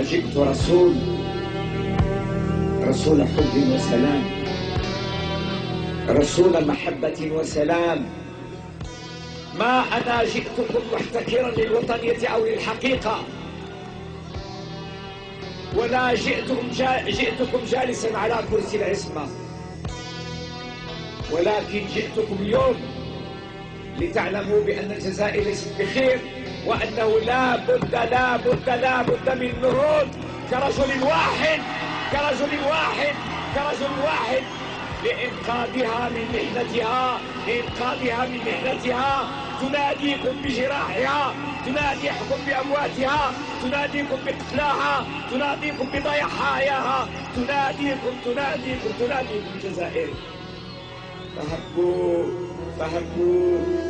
جئت رسول حب وسلام، رسول محبة وسلام. ما أنا جئتكم محتكرا للوطنية أو للحقيقة، ولا جئتكم جالسا على كرسي العصمة، ولكن جئتكم اليوم لتعلموا بأن الجزائر ليست بخير، وأنه لا بد من نهوض كرجل واحد لإنقاذها من محنتها، تناديكم بجراحها، تناديكم بأمواتها، تناديكم بقتلاها، تناديكم بضياعها، تناديكم الجزائر.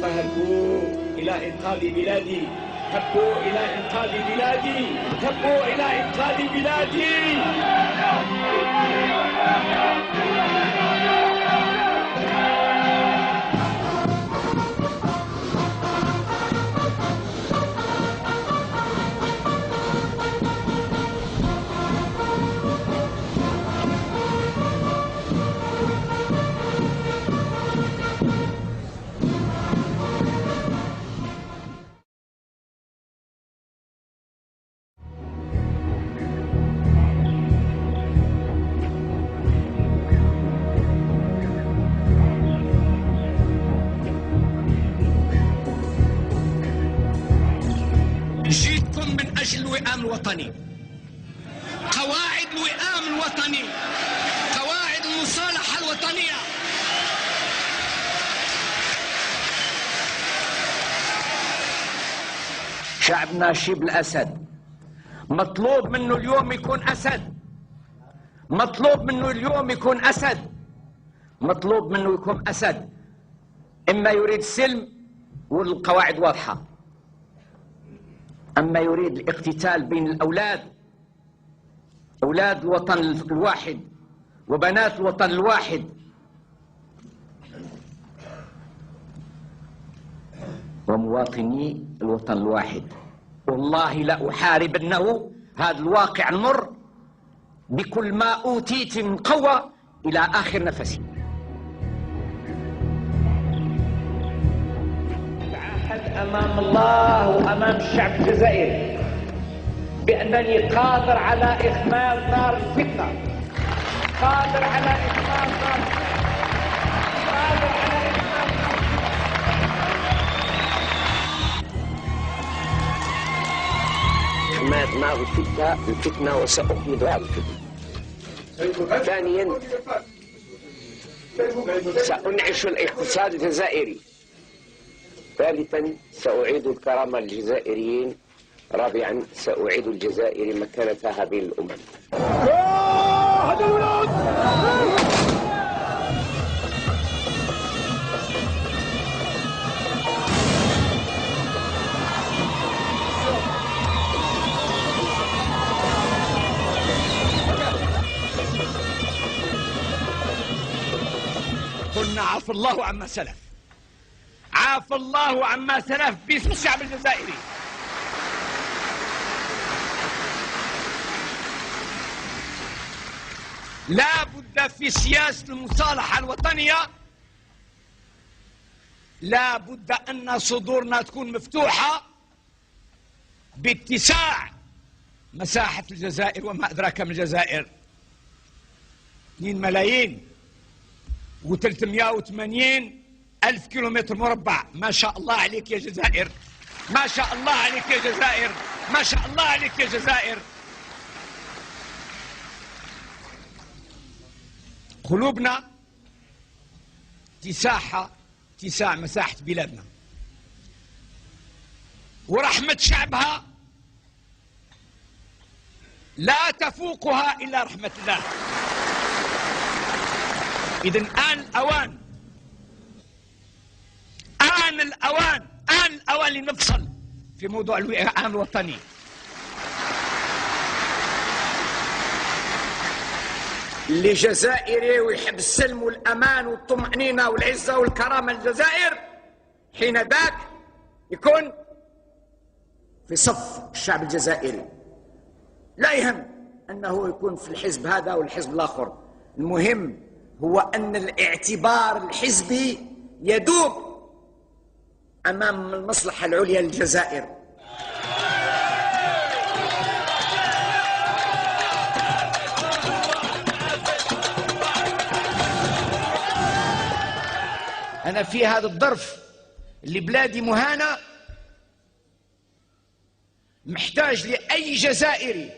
فهبوا إلى إنقاذ بلادي، هبوا إلى إنقاذ بلادي. جيتكم من أجل الوئام الوطني، قواعد الوئام الوطني، قواعد المصالحة الوطنية. شعبنا شيب الأسد، مطلوب منه اليوم يكون أسد، مطلوب منه يكون أسد. إما يريد السلم والقواعد واضحة، أما يريد الاقتتال بين الأولاد، أولاد الوطن الواحد وبنات الوطن الواحد، ومواطني الوطن الواحد. والله لا أحاربنه هذا الواقع المر بكل ما أوتيت من قوة إلى آخر نفسي. أمام الله وأمام الشعب الجزائري بأنني قادر على إخماد نار الفتنة، إخماد نار الفتنة وسأخمدها الفتنة. ثانيا سأنعش الاقتصاد الجزائري. ثالثا سأعيد الكرامة للجزائريين. رابعا سأعيد الجزائر مكانتها بين الأمم. قلنا عفى الله عما سلف، عافى الله عما سلف باسم الشعب الجزائري. لا بد في سياسة المصالحة الوطنية، لا بد أن صدورنا تكون مفتوحة باتساع مساحة الجزائر. وما أدراك ما الجزائر 2,380,000 كيلومتر مربع. ما شاء الله عليك يا جزائر، ما شاء الله عليك يا جزائر، ما شاء الله عليك يا جزائر. قلوبنا اتساع مساحة بلادنا، ورحمة شعبها لا تفوقها إلا رحمة الله. إذن آن الأوان لنفصل في موضوع الوئام الوطني. اللي جزائري ويحب السلم والأمان والطمأنينة والعزة والكرامة للجزائر، حين ذاك يكون في صف الشعب الجزائري. لا يهم أنه يكون في الحزب هذا والحزب الآخر، المهم هو أن الاعتبار الحزبي يدوب أمام المصلحة العليا للجزائر. أنا في هذا الظرف اللي بلادي مهانة محتاج لأي جزائري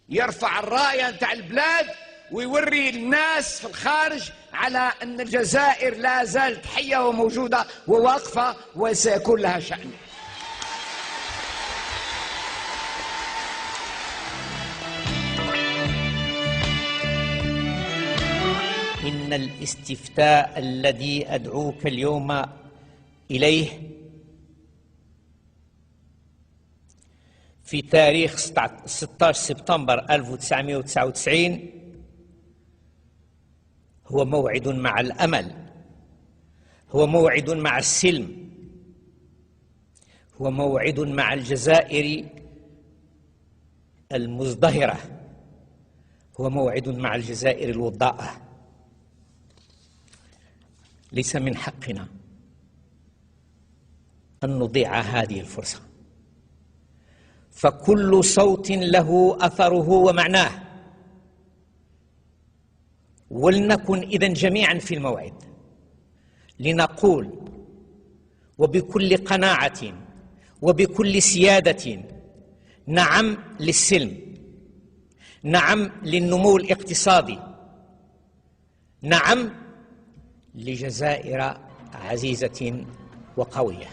يرفع الراية نتاع البلاد ويوري الناس في الخارج على أن الجزائر لا زالت حية وموجودة وواقفة وسيكون لها شأن. إن الاستفتاء الذي أدعوك اليوم إليه في تاريخ 16 سبتمبر 1999 هو موعد مع الأمل، هو موعد مع السلم، هو موعد مع الجزائر المزدهرة، هو موعد مع الجزائر الوضاءة. ليس من حقنا أن نضيع هذه الفرصة، فكل صوت له أثره ومعناه. ولنكن إذن جميعا في الموعد لنقول وبكل قناعة وبكل سيادة نعم للسلم، نعم للنمو الاقتصادي، نعم لجزائر عزيزة وقوية.